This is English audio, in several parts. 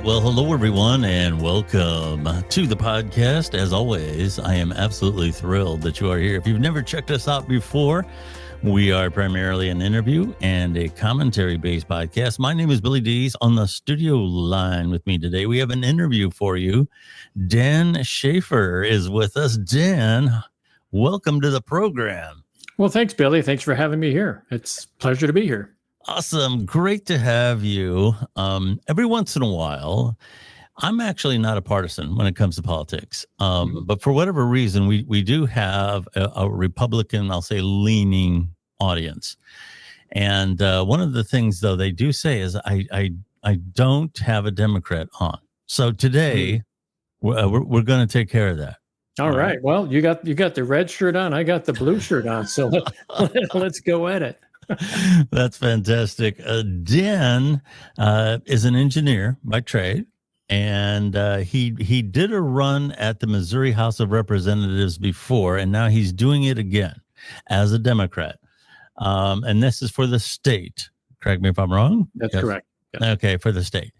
Well, hello, everyone, and welcome to the podcast. As always, I am absolutely thrilled that you are here. If you've never checked us out before, we are primarily an interview and a commentary-based podcast. My name is Billy Dees. On the studio line with me today, we have an interview for you. Dan Schaefer is with us. Dan, welcome to the program. Well, thanks, Billy. Thanks for having me here. It's a pleasure to be here. Awesome. Great to have you. Every once in a while, I'm actually not a partisan when it comes to politics. But for whatever reason, we do have a Republican, I'll say, leaning audience. And one of the things, though, they do say is I don't have a Democrat on. So today, we're going to take care of that. All right. Well, you got the red shirt on. I got the blue shirt on. So let's go at it. That's fantastic. Dan is an engineer by trade, and he did a run at the Missouri House of Representatives before, and now he's doing it again as a Democrat. And this is for the state. Correct me if I'm wrong. That's correct. Yes. Okay, for the state.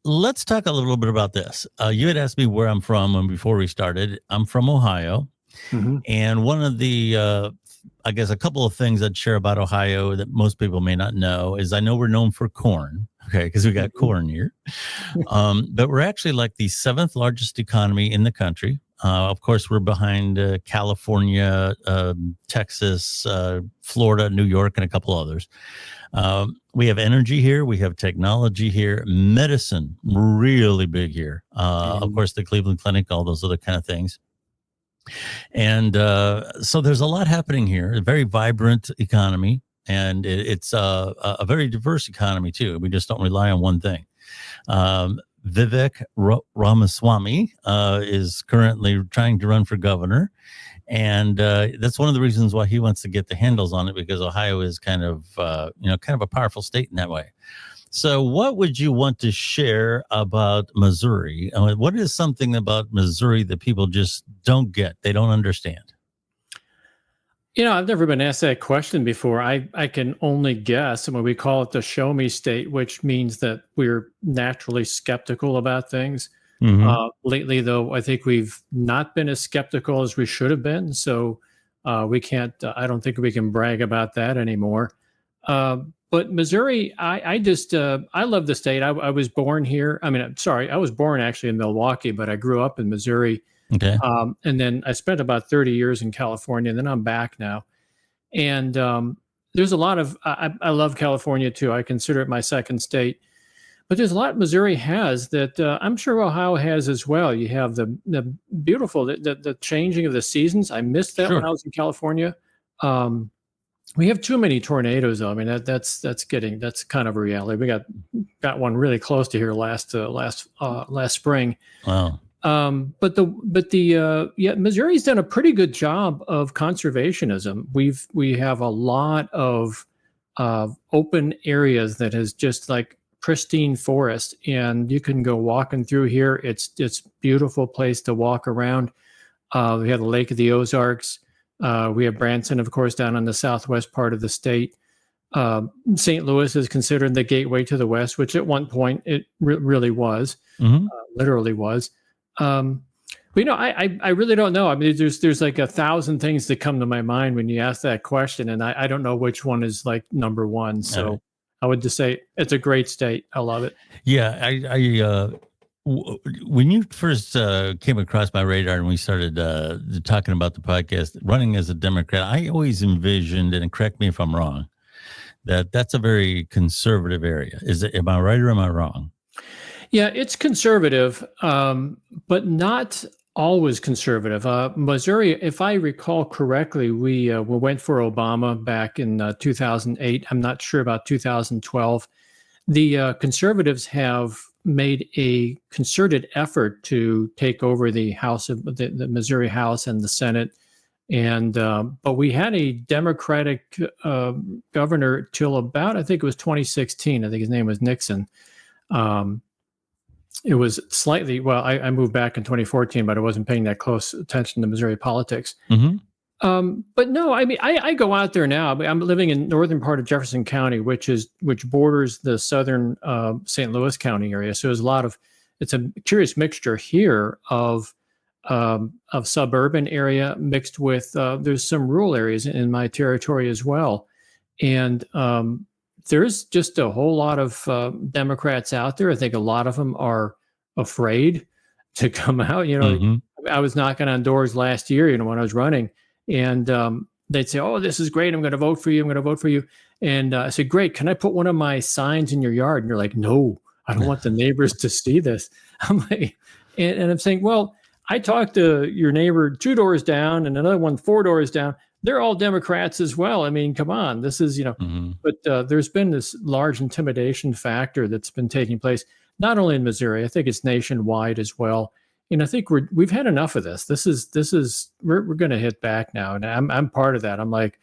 Let's talk a little bit about this. You had asked me where I'm from when before we started. I'm from Ohio, and one of the I guess a couple of things I'd share about Ohio that most people may not know is I know we're known for corn, okay, because we got corn here. But we're actually like the seventh largest economy in the country. Of course, we're behind California, Texas, Florida, New York, and a couple others. We have energy here. We have technology here. Medicine, really big here. Of course, the Cleveland Clinic, all those other kind of things. And so there's a lot happening here, a very vibrant economy, and it's a very diverse economy, too. We just don't rely on one thing. Vivek Ramaswamy is currently trying to run for governor, and that's one of the reasons why he wants to get the handles on it, because Ohio is kind of a powerful state in that way. So what would you want to share about Missouri? What is something about Missouri that people just don't get? They don't understand. I've never been asked that question before. I can only guess. I mean, we call it the show me state, which means that we're naturally skeptical about things. Lately, though, I think we've not been as skeptical as we should have been. So we can't, I don't think we can brag about that anymore. But Missouri, I love the state. I was born here. I mean, I was born actually in Milwaukee, but I grew up in Missouri. Okay. And then I spent about 30 years in California, and then I'm back now. And there's a lot of, I love California too. I consider it my second state. But there's a lot Missouri has that I'm sure Ohio has as well. You have the beautiful, the changing of the seasons. I missed that when I was in California. We have too many tornadoes, though. I mean, that's kind of a reality. We got one really close to here last spring. Wow. Missouri's done a pretty good job of conservationism. We have a lot of open areas that is just like pristine forest, and you can go walking through here. It's a beautiful place to walk around. We have the Lake of the Ozarks. We have Branson, of course, down on the southwest part of the state. St. Louis is considered the gateway to the West, which at one point it really was, literally was. But I really don't know. I mean, there's like 1,000 things that come to my mind when you ask that question, and I don't know which one is like number one. So I would just say it's a great state. I love it. Yeah, when you first came across my radar and we started talking about the podcast, running as a Democrat, I always envisioned, and correct me if I'm wrong, that's a very conservative area. Am I right or am I wrong? Yeah, it's conservative, but not always conservative. Missouri, if I recall correctly, we went for Obama back in 2008. I'm not sure about 2012. The conservatives have made a concerted effort to take over the House of the Missouri House and the Senate. And but we had a Democratic governor till about, I think it was 2016. I think his name was Nixon. It was slightly, well, I moved back in 2014, but I wasn't paying that close attention to Missouri politics. But no, I mean, I go out there now. I'm living in northern part of Jefferson County, which borders the southern St. Louis County area. So it's a curious mixture here of suburban area mixed with there's some rural areas in my territory as well, and there's just a whole lot of Democrats out there. I think a lot of them are afraid to come out. I was knocking on doors last year, when I was running. And they'd say, "Oh, this is great. I'm going to vote for you. I'm going to vote for you." And I said, "Great. Can I put one of my signs in your yard?" And you're like, "No, I don't want the neighbors to see this." I'm like, and I'm saying, "Well, I talked to your neighbor 2 doors down and another one 4 doors down. They're all Democrats as well. I mean, come on. This is, But there's been this large intimidation factor that's been taking place, not only in Missouri. I think it's nationwide as well. And I think we've had enough of this. We're going to hit back now, and I'm part of that. I'm like,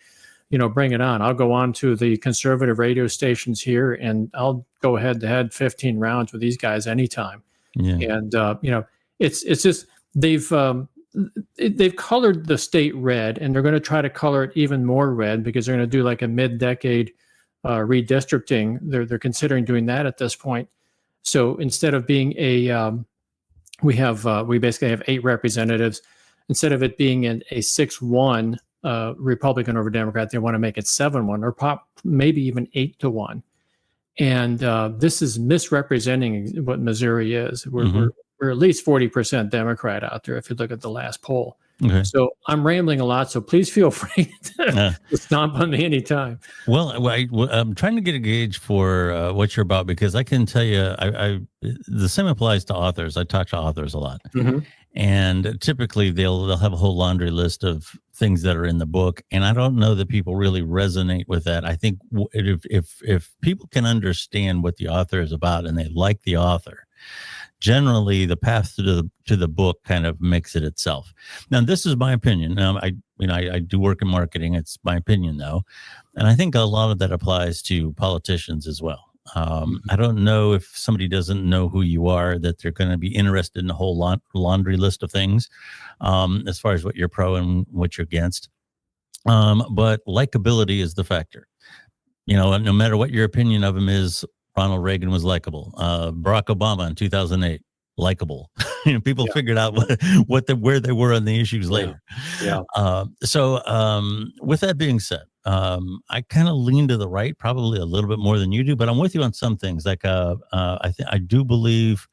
bring it on. I'll go on to the conservative radio stations here, and I'll go head to head 15 rounds with these guys anytime. Yeah. And it's just they've colored the state red, and they're going to try to color it even more red because they're going to do like a mid-decade redistricting. They're considering doing that at this point. So instead of being we basically have 8 representatives. Instead of it being a 6-1 Republican over Democrat, they want to make it 7-1 or maybe even 8-1. And this is misrepresenting what Missouri is. We're at least 40% Democrat out there if you look at the last poll. Okay. So I'm rambling a lot, so please feel free to stomp on me anytime. Well, I'm trying to get a gauge for what you're about, because I can tell you, the same applies to authors. I talk to authors a lot, and typically they'll have a whole laundry list of things that are in the book, and I don't know that people really resonate with that. I think if people can understand what the author is about and they like the author, generally the path to the book kind of makes it itself. Now, this is my opinion. I do work in marketing. It's my opinion, though. And I think a lot of that applies to politicians as well. I don't know if somebody doesn't know who you are, that they're going to be interested in a whole laundry list of things as far as what you're pro and what you're against. But likability is the factor. No matter what your opinion of him is, Ronald Reagan was likable. Barack Obama in 2008, likable. People figured out where they were on the issues later. Yeah. So with that being said, I kind of lean to the right, probably a little bit more than you do, but I'm with you on some things. Like I do believe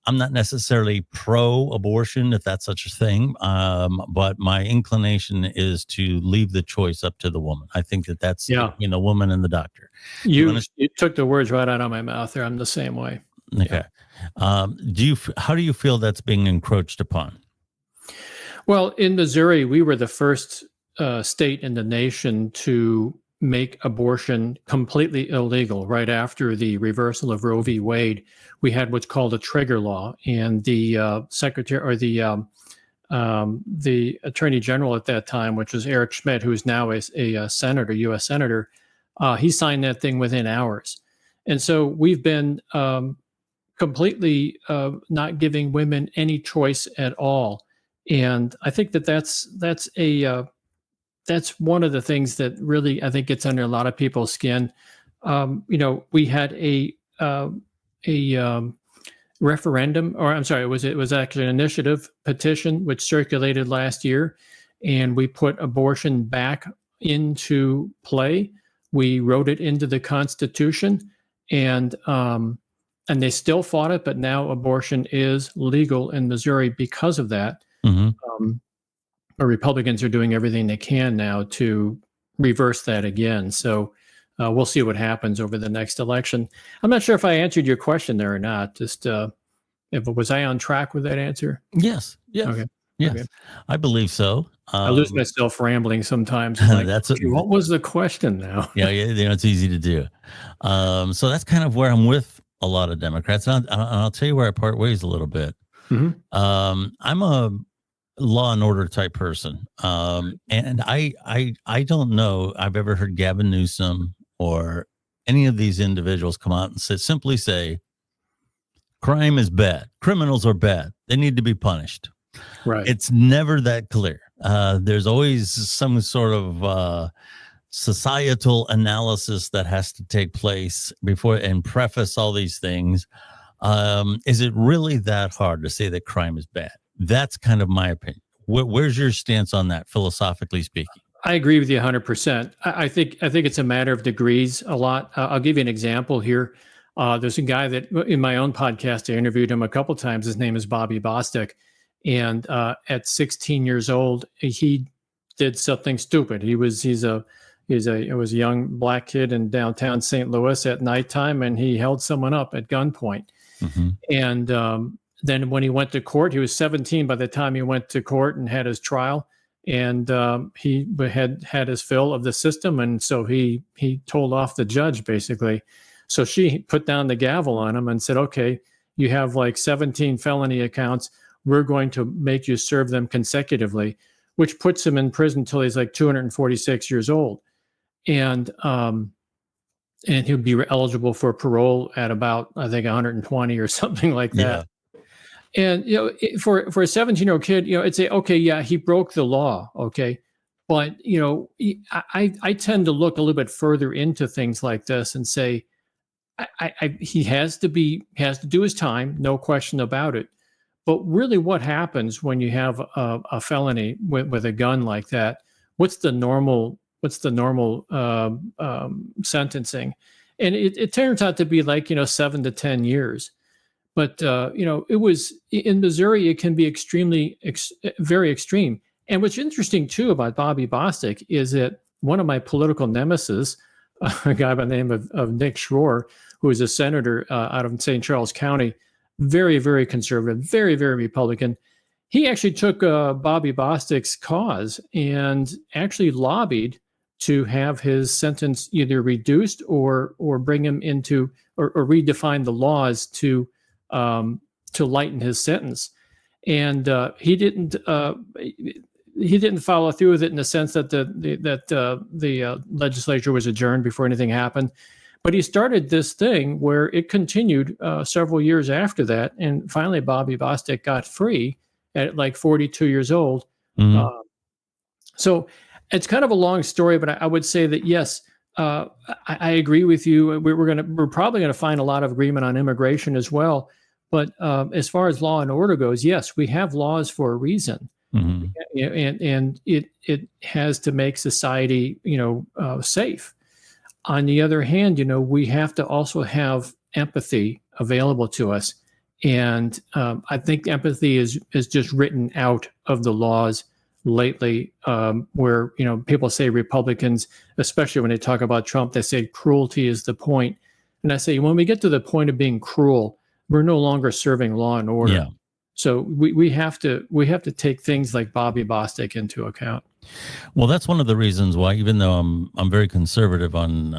I'm not necessarily pro-abortion, if that's such a thing, but my inclination is to leave the choice up to the woman. I think that's between the woman and the doctor. You took the words right out of my mouth there. I'm the same way. Okay. How do you feel that's being encroached upon? Well, in Missouri, we were the first state in the nation to make abortion completely illegal. Right after the reversal of Roe v. Wade, we had what's called a trigger law, and the secretary or the attorney general at that time, which was Eric Schmidt, who is now a senator, U.S. senator, he signed that thing within hours. And so we've been completely not giving women any choice at all. And I think that's one of the things that really, I think, gets under a lot of people's skin. We had a referendum, or I'm sorry, it was actually an initiative petition which circulated last year, and we put abortion back into play. We wrote it into the Constitution, and they still fought it, but now abortion is legal in Missouri because of that. Republicans are doing everything they can now to reverse that again. So we'll see what happens over the next election. I'm not sure if I answered your question there or not. Just was I on track with that answer? Yes. Okay. Yes. Okay. I believe so. I lose myself rambling sometimes. Like, what was the question now? Yeah, it's easy to do. So that's kind of where I'm with a lot of Democrats. And I'll tell you where I part ways a little bit. I'm a law and order type person. And I don't know I've ever heard Gavin Newsom or any of these individuals come out and simply say, crime is bad. Criminals are bad. They need to be punished. Right. It's never that clear. there's always some sort of societal analysis that has to take place before and preface all these things. Is it really that hard to say that crime is bad? That's kind of my opinion. Where's your stance on that, philosophically speaking? I agree with you 100%. I think it's a matter of degrees a lot. I'll give you an example here. There's a guy that in my own podcast, I interviewed him a couple times. His name is Bobby Bostic. And at 16 years old, he did something stupid. He was a young black kid in downtown St. Louis at nighttime, and he held someone up at gunpoint. Mm-hmm. And then when he went to court, he was 17 by the time he went to court and had his trial. And he had his fill of the system, and so he told off the judge basically. So she put down the gavel on him and said, "Okay, you have like 17 felony accounts. We're going to make you serve them consecutively," which puts him in prison until he's like 246 years old, and he'll be eligible for parole at about, I think, 120 or something like that. Yeah. And, for a 17-year-old kid, it's okay, yeah, he broke the law. Okay. But, I tend to look a little bit further into things like this and say, he has to do his time, no question about it. But really what happens when you have a felony with a gun like that? What's the normal sentencing? And it turns out to be like, 7 to 10 years. But, it was in Missouri, it can be very extreme. And what's interesting, too, about Bobby Bostic is that one of my political nemesis, a guy by the name of Nick Schroer, who is a senator out of St. Charles County, very, very conservative, very, very Republican. He actually took Bobby Bostic's cause and actually lobbied to have his sentence either reduced or bring him into or redefine the laws to lighten his sentence. And he didn't follow through with it in the sense that the legislature was adjourned before anything happened. But he started this thing where it continued several years after that. And finally, Bobby Bostic got free at like 42 years old. Mm-hmm. So it's kind of a long story, but I would say that, yes, I agree with you. We're probably going to find a lot of agreement on immigration as well. But as far as law and order goes, yes, we have laws for a reason. Mm-hmm. And it has to make society, safe. On the other hand, we have to also have empathy available to us. And I think empathy is just written out of the laws lately, where, people say Republicans, especially when they talk about Trump, they say cruelty is the point. And I say, when we get to the point of being cruel, we're no longer serving law and order. Yeah. So we have to take things like Bobby Bostic into account. Well, that's one of the reasons why, even though I'm very conservative on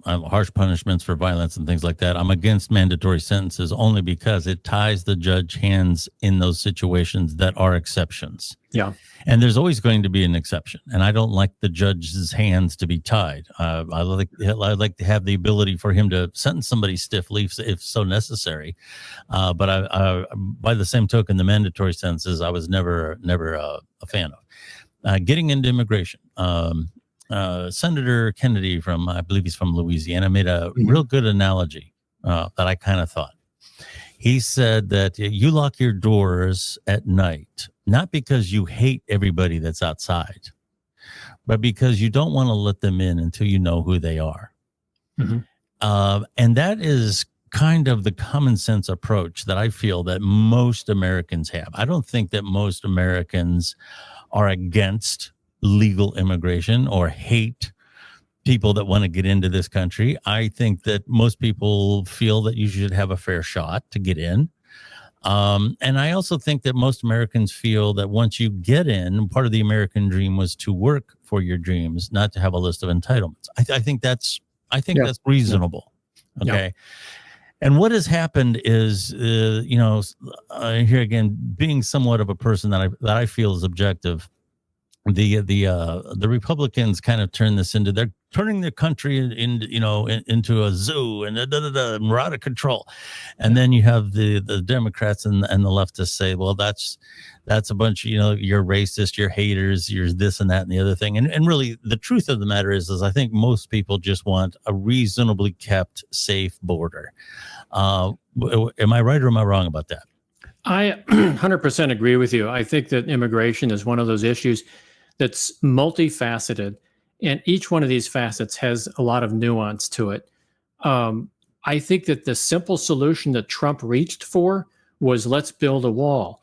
harsh punishments for violence and things like that, I'm against mandatory sentences only because it ties the judge hands in those situations that are exceptions. Yeah. And there's always going to be an exception. And I don't like the judge's hands to be tied. I like to have the ability for him to sentence somebody stiffly if so necessary. But I by the same token, the mandatory sentences I was never a fan of. Getting into immigration, Senator Kennedy I believe he's from Louisiana, made a real good analogy that I kind of thought. He said that you lock your doors at night, not because you hate everybody that's outside, but because you don't want to let them in until you know who they are. Mm-hmm. And that is kind of the common sense approach that I feel that most Americans have. I don't think that most Americans are against legal immigration or hate people that want to get into this country. I think that most people feel that you should have a fair shot to get in. And I also think that most Americans feel that once you get in, part of the American dream was to work for your dreams, not to have a list of entitlements. I think that's that's reasonable. Yeah. Okay. Yeah. And what has happened is, here again, being somewhat of a person that I feel is objective, the Republicans kind of turn this into, they're turning the country into a zoo and we're out of control. And then you have the Democrats and the leftists say, well, that's a bunch of, you're racist, you're haters, you're this and that and the other thing. And really the truth of the matter is I think most people just want a reasonably kept, safe border. Am I right or am I wrong about that? I 100% agree with you. I think that immigration is one of those issues that's multifaceted, and each one of these facets has a lot of nuance to it. I think that the simple solution that Trump reached for was let's build a wall.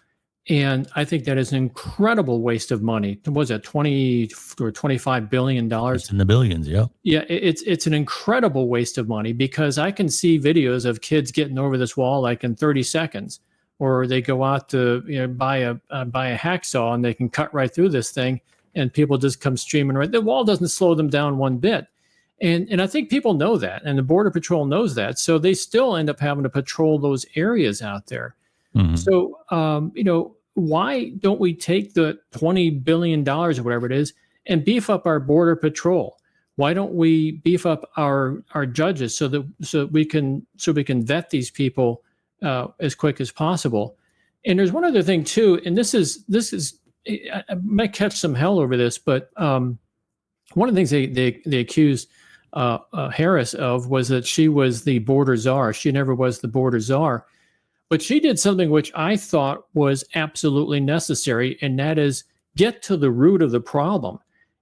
And I think that is an incredible waste of money. Was it 20 or $25 billion? It's in the billions, yeah. Yeah, it's an incredible waste of money, because I can see videos of kids getting over this wall like in 30 seconds, or they go out to buy a hacksaw and they can cut right through this thing, and people just come streaming right. The wall doesn't slow them down one bit. And I think people know that, and the Border Patrol knows that. So they still end up having to patrol those areas out there. Mm-hmm. So, why don't we take the $20 billion or whatever it is and beef up our Border Patrol? Why don't we beef up our judges so we can vet these people as quick as possible? And there's one other thing too, and this is I might catch some hell over this, but one of the things they accused Harris of was that she was the border czar. She never was the border czar, but she did something which I thought was absolutely necessary, and that is get to the root of the problem.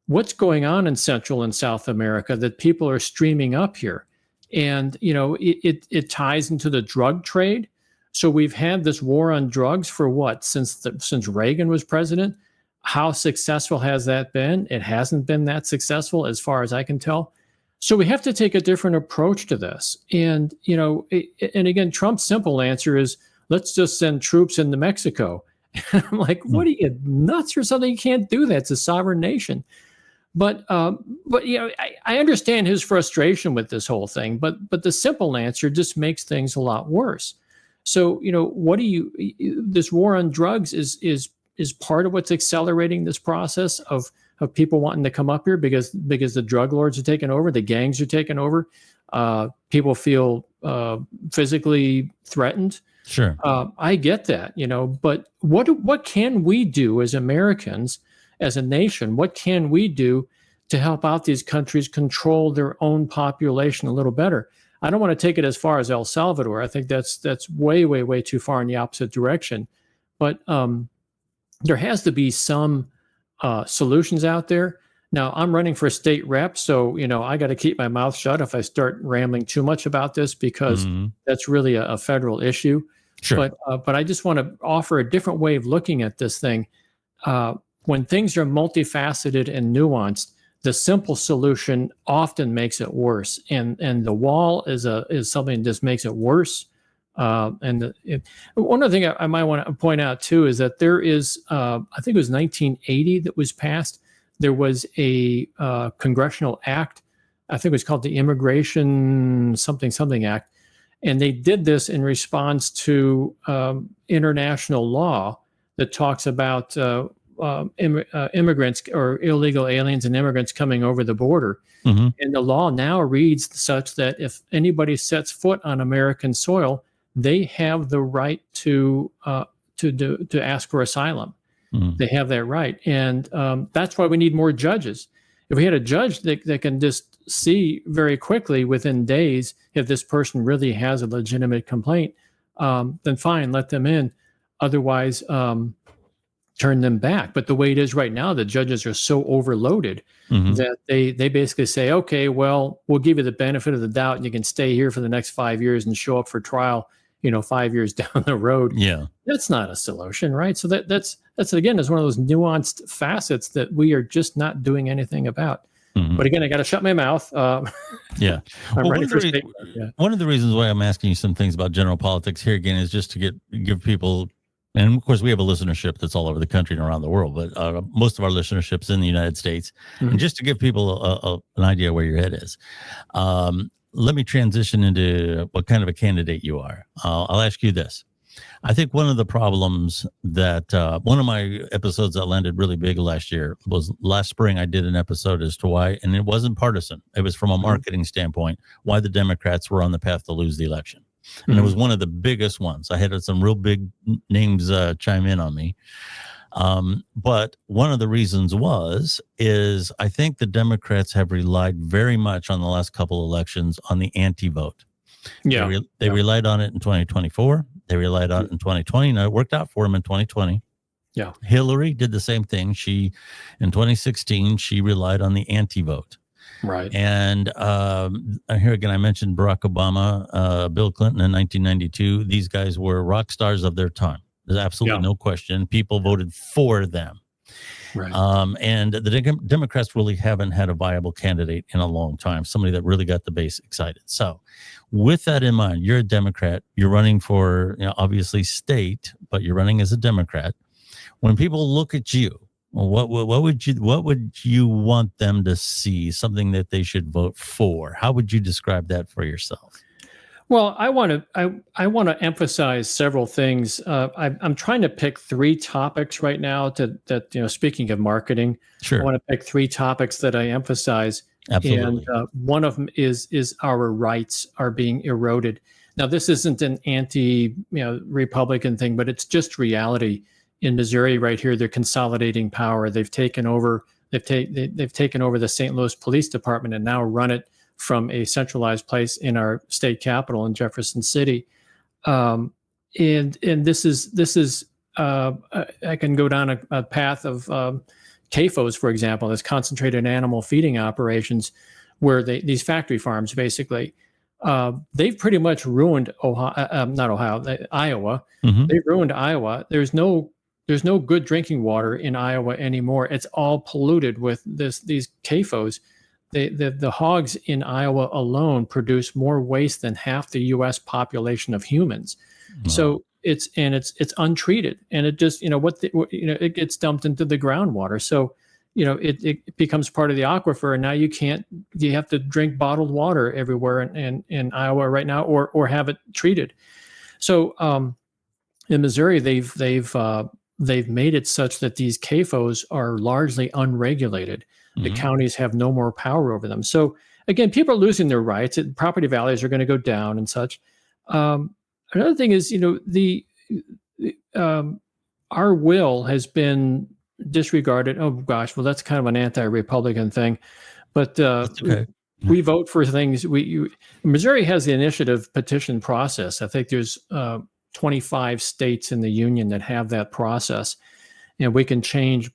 What's going on in Central and South America that people are streaming up here? And, it ties into the drug trade. So we've had this war on drugs for what? Since Reagan was president. How successful has that been? It hasn't been that successful as far as I can tell. So we have to take a different approach to this. And, and again, Trump's simple answer is, let's just send troops into Mexico. I'm like, what are you, nuts or something? You can't do that. It's a sovereign nation. But I understand his frustration with this whole thing. But the simple answer just makes things a lot worse. So, this war on drugs is part of what's accelerating this process of people wanting to come up here because the drug lords are taking over, the gangs are taking over. People feel physically threatened. Sure. I get that, but what can we do as Americans, as a nation? What can we do to help out these countries control their own population a little better? I don't want to take it as far as El Salvador. I think that's way, way, way too far in the opposite direction. But there has to be some solutions out there. Now, I'm running for state rep, so I got to keep my mouth shut if I start rambling too much about this, because that's really a federal issue. Sure. But I just want to offer a different way of looking at this thing. When things are multifaceted and nuanced, the simple solution often makes it worse, and the wall is something that just makes it worse. One other thing I might want to point out too is that there is, I think it was 1980 that was passed. There was a congressional act. I think it was called the Immigration something Act, and they did this in response to international law that talks about immigrants or illegal aliens and immigrants coming over the border. Mm-hmm. And the law now reads such that if anybody sets foot on American soil, they have the right to ask for asylum. Mm-hmm. They have that right, and that's why we need more judges. If we had a judge that can just see very quickly within days if this person really has a legitimate complaint, then fine, let them in. Otherwise, turn them back. But the way it is right now, the judges are so overloaded that they basically say, okay, well, we'll give you the benefit of the doubt and you can stay here for the next 5 years and show up for trial, 5 years down the road. Yeah. That's not a solution, right? So that's again, is one of those nuanced facets that we are just not doing anything about. Mm-hmm. But again, I got to shut my mouth. Yeah. One of the reasons why I'm asking you some things about general politics here again is just to give people, and of course, we have a listenership that's all over the country and around the world, but most of our listenership's in the United States. Mm-hmm. And just to give people an idea where your head is, let me transition into what kind of a candidate you are. I'll ask you this. I think one of the problems that one of my episodes that landed really big last year was last spring. I did an episode as to why, and it wasn't partisan. It was from a marketing standpoint, why the Democrats were on the path to lose the election. And it was one of the biggest ones. I had some real big names chime in on me. But one of the reasons is I think the Democrats have relied very much on the last couple elections on the anti-vote. Yeah. They relied on it in 2024. They relied on it in 2020. Now, it worked out for them in 2020. Yeah. Hillary did the same thing. In 2016, she relied on the anti-vote. Right. And here again, I mentioned Barack Obama, Bill Clinton in 1992. These guys were rock stars of their time. There's absolutely no question. People voted for them. Right. And the Democrats really haven't had a viable candidate in a long time, somebody that really got the base excited. So with that in mind, you're a Democrat, you're running for, obviously state, but you're running as a Democrat. When people look at you, what would you want them to see, something that they should vote for? How would you describe that for yourself? Well, I want to emphasize several things. I'm trying to pick 3 topics right now that speaking of marketing, sure. I want to pick 3 topics that I emphasize. Absolutely. And one of them is our rights are being eroded. Now, this isn't an anti-Republican thing, but it's just reality. In Missouri, right here, they're consolidating power. They've taken over. They've taken over the St. Louis Police Department and now run it from a centralized place in our state capital in Jefferson City. And this is I can go down a path of CAFOs, for example, that's concentrated animal feeding operations, where these factory farms, basically, they've pretty much ruined Iowa. Mm-hmm. They've ruined Iowa. There's no good drinking water in Iowa anymore. It's all polluted with these CAFOs. The hogs in Iowa alone produce more waste than half the U.S. population of humans. Wow. So it's untreated, and it just it gets dumped into the groundwater. So it becomes part of the aquifer, and now you have to drink bottled water everywhere in Iowa right now, or have it treated. So in Missouri, they've made it such that these CAFOs are largely unregulated. The counties have no more power over them. So again, people are losing their rights. Property values are going to go down and such. Another thing is, our will has been disregarded. Oh gosh, well, that's kind of an anti-Republican thing, but okay. We vote for things. Missouri has the initiative petition process. I think there's 25 states in the union that have that process. And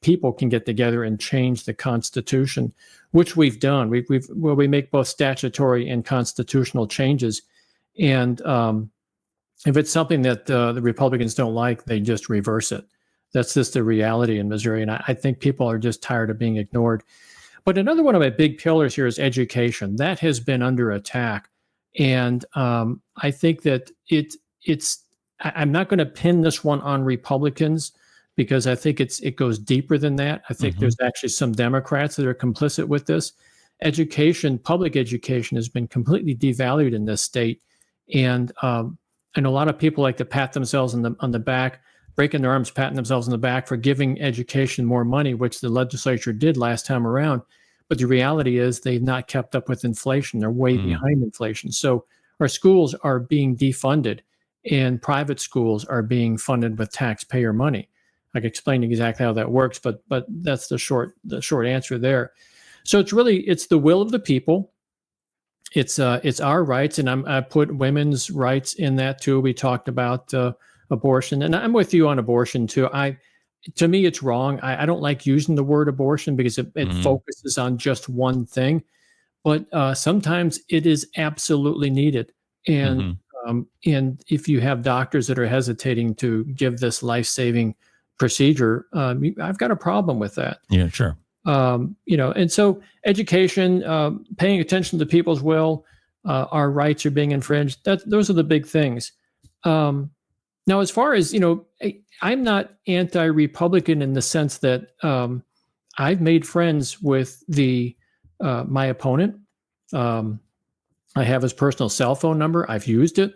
people can get together and change the Constitution, which we've done. We make both statutory and constitutional changes. And if it's something that the Republicans don't like, they just reverse it. That's just the reality in Missouri. And I think people are just tired of being ignored. But another one of my big pillars here is education. That has been under attack. And I think that I'm not going to pin this one on Republicans, because I think it goes deeper than that. I think there's actually some Democrats that are complicit with this. Public education has been completely devalued in this state. And a lot of people like to pat themselves on the back, breaking their arms, patting themselves on the back for giving education more money, which the legislature did last time around. But the reality is they've not kept up with inflation. They're way behind inflation. So our schools are being defunded, and private schools are being funded with taxpayer money. I can explain exactly how that works, but that's the short answer there. So it's the will of the people. It's our rights, and I put women's rights in that too. We talked about abortion, and I'm with you on abortion too. To me, it's wrong. I don't like using the word abortion because it focuses on just one thing, but sometimes it is absolutely needed. And if you have doctors that are hesitating to give this life-saving procedure, I've got a problem with that. Yeah, sure. And so education, paying attention to people's will, our rights are being infringed. Those are the big things. Now, as far as, I'm not anti-Republican in the sense that I've made friends with my opponent. I have his personal cell phone number. I've used it.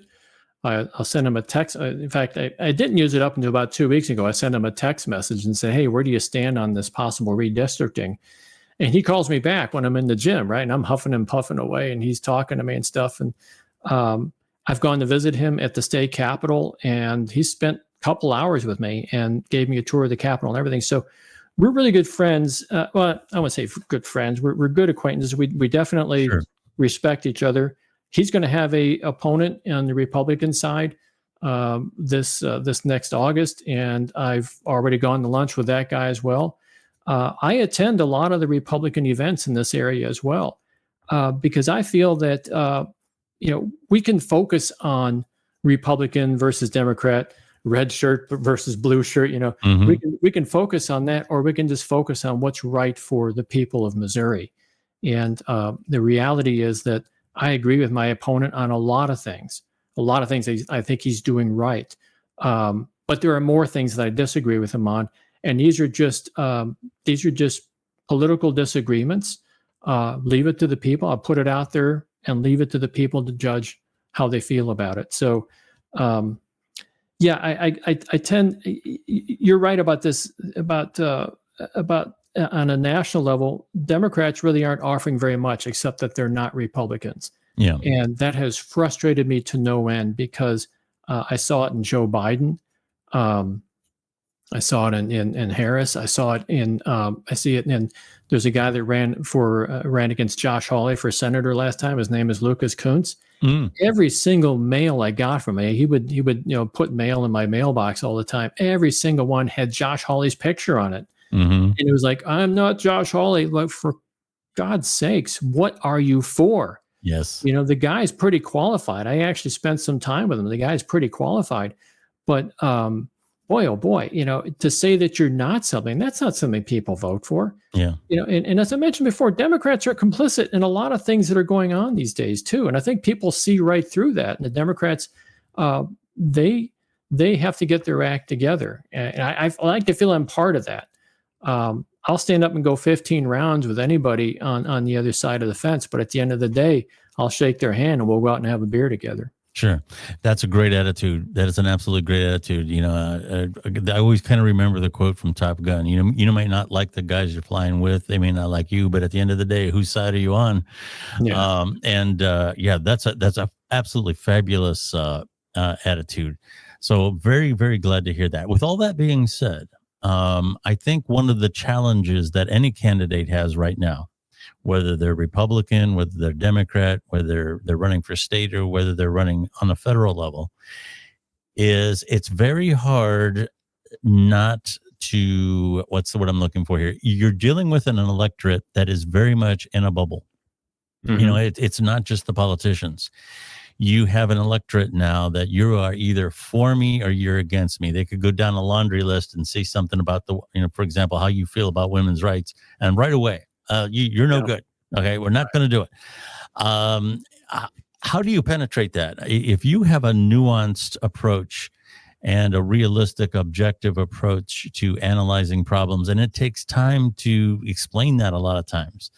I'll send him a text. In fact, I didn't use it up until about 2 weeks ago. I sent him a text message and say, hey, where do you stand on this possible redistricting? And he calls me back when I'm in the gym, right? And I'm huffing and puffing away, and he's talking to me and stuff. And I've gone to visit him at the state capitol, and he spent a couple hours with me and gave me a tour of the capitol and everything. So we're really good friends. Well, I wouldn't say good friends. We're good acquaintances. We definitely respect each other. He's going to have a opponent on the Republican side this next August, and I've already gone to lunch with that guy as well. I attend a lot of the Republican events in this area as well, because I feel that we can focus on Republican versus Democrat, red shirt versus blue shirt. We can focus on that, or we can just focus on what's right for the people of Missouri. And the reality is that I agree with my opponent on a lot of things. I think he's doing right. But there are more things that I disagree with him on. And these are just political disagreements. Leave it to the people. I'll put it out there and leave it to the people to judge how they feel about it. So, I tend. You're right about this. About on a national level, Democrats really aren't offering very much, except that they're not Republicans. Yeah, and that has frustrated me to no end, because I saw it in Joe Biden. I saw it in Harris. I saw it in. I see it in. There's a guy that ran against Josh Hawley for senator last time. His name is Lucas Kuntz. Every single mail I got from him, he would put mail in my mailbox all the time. Every single one had Josh Hawley's picture on it, and it was like, I'm not Josh Hawley. Like, for God's sakes, what are you for? Yes, the guy's pretty qualified. I actually spent some time with him. The guy's pretty qualified, but boy, oh boy, to say that you're not something, that's not something people vote for. Yeah. And as I mentioned before, Democrats are complicit in a lot of things that are going on these days too. And I think people see right through that. And the Democrats, they have to get their act together. And I like to feel I'm part of that. I'll stand up and go 15 rounds with anybody on the other side of the fence. But at the end of the day, I'll shake their hand and we'll go out and have a beer together. Sure. That's a great attitude. That is an absolutely great attitude. I always kind of remember the quote from Top Gun. You might not like the guys you're flying with. They may not like you, but at the end of the day, whose side are you on? Yeah. That's a absolutely fabulous attitude. So very, very glad to hear that. With all that being said, I think one of the challenges that any candidate has right now, whether they're Republican, whether they're Democrat, whether they're running for state, or whether they're running on a federal level, is it's very hard not to, what's the word I'm looking for here? You're dealing with an electorate that is very much in a bubble. It's not just the politicians. You have an electorate now that you are either for me or you're against me. They could go down a laundry list and say something about for example, how you feel about women's rights, and right away, you're no good. Okay, we're not going to do it. How do you penetrate that? If you have a nuanced approach and a realistic, objective approach to analyzing problems, and it takes time to explain that a lot of times,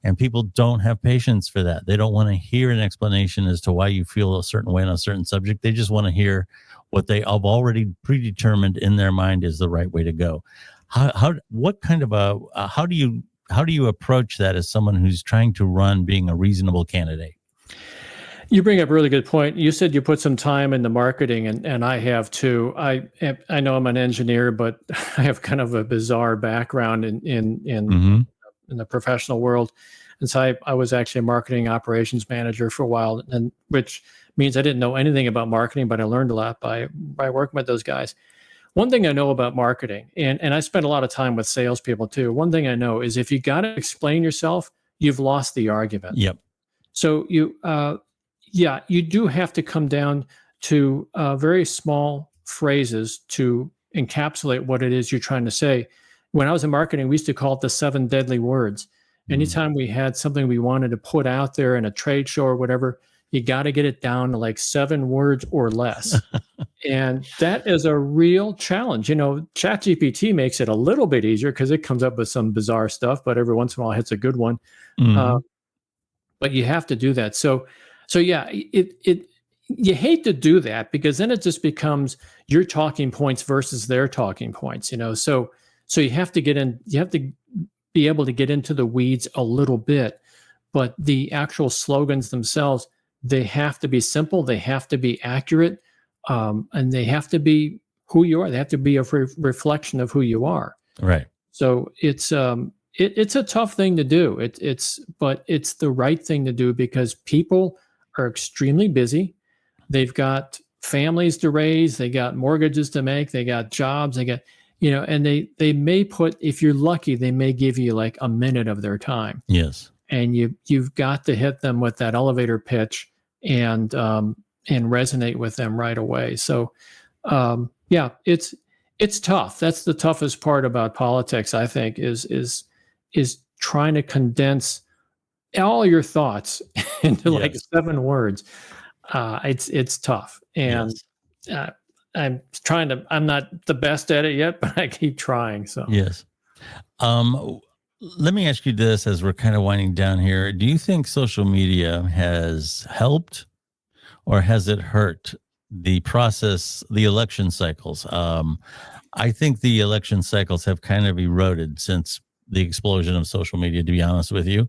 and people don't have patience for that. They don't want to hear an explanation as to why you feel a certain way on a certain subject. They just want to hear what they have already predetermined in their mind is the right way to go. How do you approach that as someone who's trying to run being a reasonable candidate? You bring up a really good point. You said you put some time into marketing, and I have too. I know I'm an engineer, but I have kind of a bizarre background in the professional world. And so I was actually a marketing operations manager for a while, and which means I didn't know anything about marketing, but I learned a lot by working with those guys. One thing I know about marketing, and I spent a lot of time with salespeople too. One thing I know is if you got to explain yourself, you've lost the argument. Yep. So you do have to come down to very small phrases to encapsulate what it is you're trying to say. When I was in marketing, we used to call it the 7 deadly words. Anytime we had something we wanted to put out there in a trade show or whatever, you got to get it down to like 7 words or less. And that is a real challenge. ChatGPT makes it a little bit easier because it comes up with some bizarre stuff, but every once in a while hits a good one. But you have to do that. So yeah, you hate to do that because then it just becomes your talking points versus their talking points, so you have to be able to get into the weeds a little bit, but the actual slogans themselves, they have to be simple, they have to be accurate, and they have to be who you are. They have to be a reflection of who you are. Right. So it's a tough thing to do. But it's the right thing to do because people are extremely busy. They've got families to raise, they got mortgages to make, they got jobs, they got, and they may put, if you're lucky, they may give you like a minute of their time. Yes. And you've got to hit them with that elevator pitch and resonate with them right away. So it's tough. That's the toughest part about politics, I think, is trying to condense all your thoughts into like 7 words. It's tough. And I'm not the best at it yet, but I keep trying. So yes. Let me ask you this as we're kind of winding down here. Do you think social media has helped or has it hurt the process, the election cycles? I think the election cycles have kind of eroded since the explosion of social media, to be honest with you.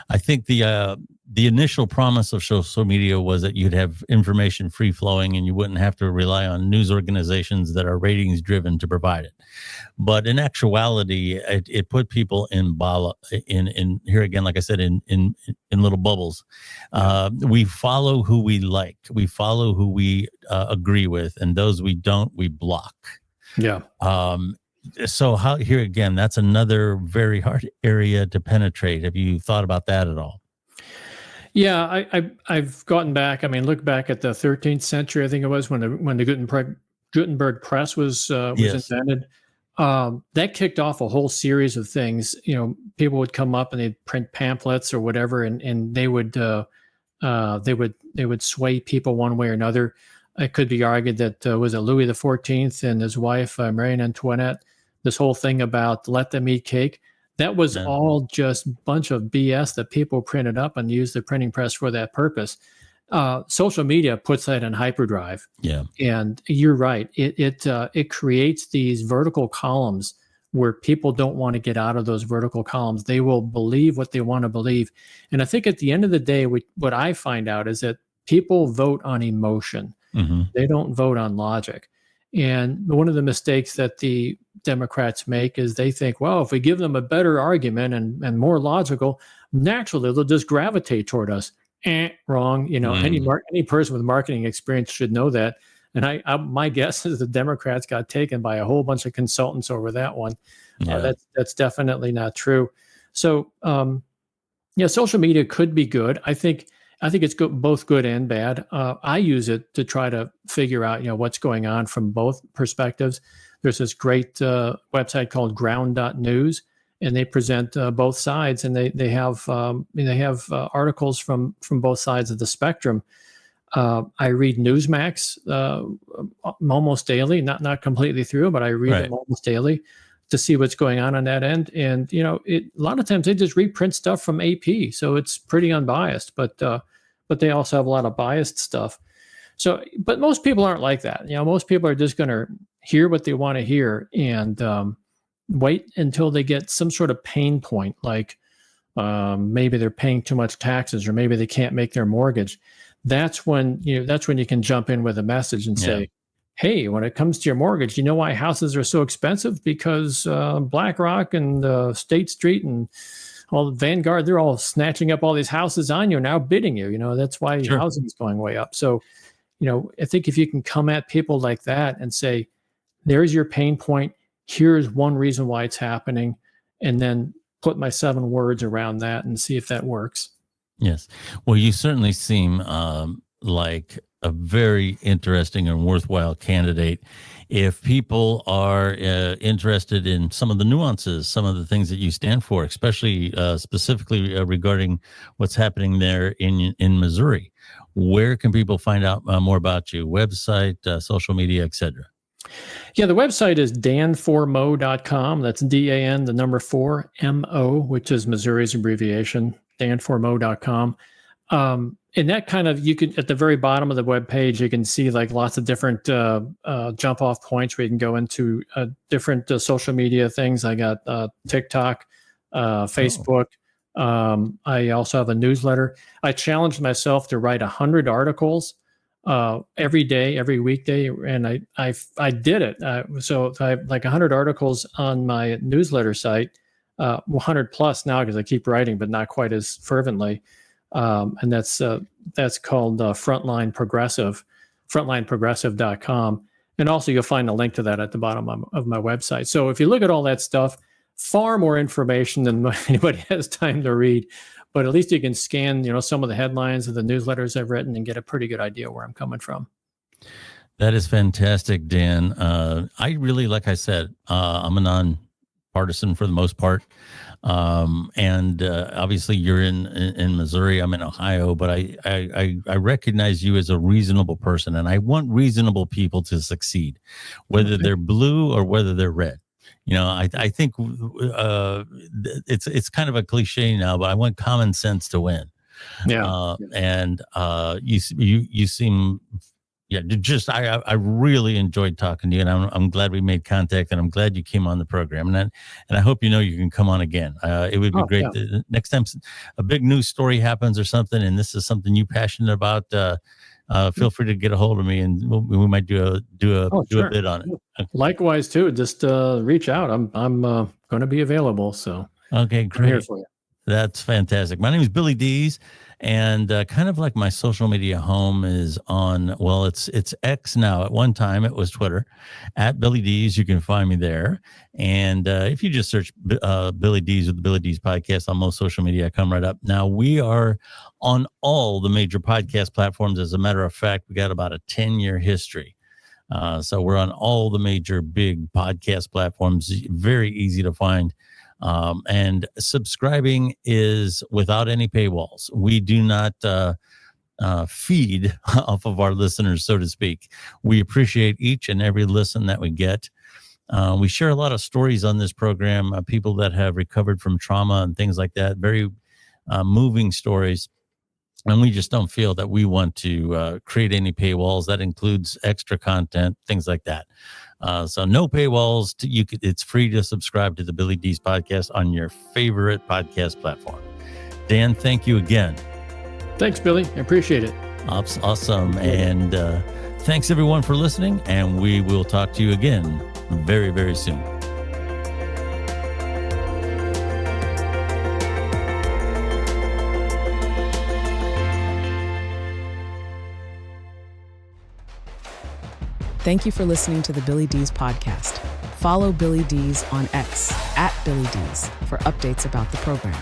I think the initial promise of social media was that you'd have information free flowing and you wouldn't have to rely on news organizations that are ratings driven to provide it. But in actuality, it put people in here again, like I said, in little bubbles. We follow who we like. We follow who we agree with, and those we don't, we block. Yeah. So here again, that's another very hard area to penetrate. Have you thought about that at all? Yeah, I've gotten back. I mean, look back at the 13th century. I think it was when the Gutenberg press was invented. That kicked off a whole series of things. People would come up and they'd print pamphlets or whatever, and they would sway people one way or another. It could be argued that was it Louis XIV and his wife Marie Antoinette. This whole thing about let them eat cake, that was all just a bunch of BS that people printed up and used the printing press for that purpose. Social media puts that in hyperdrive. Yeah, and you're right. It creates these vertical columns where people don't want to get out of those vertical columns. They will believe what they want to believe, and I think at the end of the day, what I find out is that people vote on emotion. Mm-hmm. They don't vote on logic. And one of the mistakes that the Democrats make is they think, well, if we give them a better argument and more logical, naturally they'll just gravitate toward us. Wrong. Any person with marketing experience should know that. And my guess is the Democrats got taken by a whole bunch of consultants over that one. Yeah. That's definitely not true. So, social media could be good. I think it's both good and bad. I use it to try to figure out, what's going on from both perspectives. There's this great website called ground.news, and they present both sides, and they have articles from both sides of the spectrum. I read Newsmax almost daily, not completely through, but I read them almost daily to see what's going on that end. And a lot of times they just reprint stuff from AP, so it's pretty unbiased. But they also have a lot of biased stuff. So, but most people aren't like that. Most people are just going to hear what they want to hear and wait until they get some sort of pain point, like maybe they're paying too much taxes, or maybe they can't make their mortgage. That's when you can jump in with a message and say, hey, when it comes to your mortgage, you know why houses are so expensive? Because BlackRock and State Street and all Vanguard, they're all snatching up all these houses on you, now bidding you. That's why your housing is going way up. So, I think if you can come at people like that and say, there's your pain point, here's one reason why it's happening, and then put my 7 words around that and see if that works. Yes. Well, you certainly seem like a very interesting and worthwhile candidate. If people are interested in some of the nuances, some of the things that you stand for, especially specifically regarding what's happening there in Missouri, where can people find out more about you? Website, social media, etc. Yeah, the website is dan4mo.com. That's DAN, the number 4, MO, which is Missouri's abbreviation, dan4mo.com. And that kind of, you could, at the very bottom of the web page, you can see like lots of different jump off points where you can go into different social media things. I got TikTok, Facebook. I also have a newsletter. I challenged myself to write 100 articles every day, every weekday, and I did it. So I have like 100 articles on my newsletter site, 100 plus now because I keep writing, but not quite as fervently. And that's called Frontline Progressive, frontlineprogressive.com. And also you'll find a link to that at the bottom of my website. So if you look at all that stuff, far more information than anybody has time to read, but at least you can scan, some of the headlines of the newsletters I've written and get a pretty good idea where I'm coming from. That is fantastic, Dan. I really, like I said, I'm a nonpartisan for the most part. And obviously you're in Missouri, I'm in Ohio, but I recognize you as a reasonable person, and I want reasonable people to succeed, whether they're blue or whether they're red. I think it's kind of a cliche now, but I want common sense to win. And you seem, I really enjoyed talking to you, and I'm glad we made contact, and I'm glad you came on the program, and I hope you can come on again. It would be great next time a big news story happens or something, and this is something you're passionate about. Feel free to get a hold of me, and we might do a bit on it. Likewise too. Just reach out. I'm going to be available. So okay, great. I'm here for you. That's fantastic. My name is Billy Dees, and kind of like my social media home is on, well, it's X now. At one time it was Twitter, at Billy Dees. You can find me there. And if you just search Billy Dees with the Billy Dees podcast on most social media, I come right up. Now we are on all the major podcast platforms. As a matter of fact, we got about a 10-year history. So we're on all the major big podcast platforms, very easy to find. And subscribing is without any paywalls. We do not feed off of our listeners, so to speak. We appreciate each and every listen that we get. We share a lot of stories on this program, people that have recovered from trauma and things like that, very moving stories. And we just don't feel that we want to create any paywalls. That includes extra content, things like that. So no paywalls. It's free to subscribe to the Billy Dees podcast on your favorite podcast platform. Dan, thank you again. Thanks, Billy. I appreciate it. Awesome. And thanks everyone for listening. And we will talk to you again very, very soon. Thank you for listening to the Billy Dees podcast. Follow Billy Dees on X @BillyDees for updates about the program.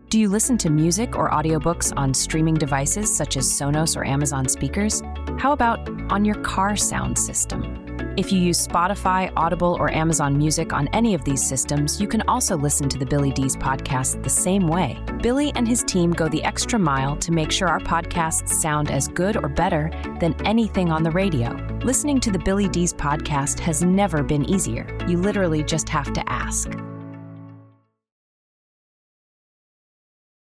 Do you listen to music or audiobooks on streaming devices such as Sonos or Amazon speakers? How about on your car sound system? If you use Spotify, Audible, or Amazon Music on any of these systems, you can also listen to the Billy Dees podcast the same way. Billy and his team go the extra mile to make sure our podcasts sound as good or better than anything on the radio. Listening to the Billy Dees podcast has never been easier. You literally just have to ask.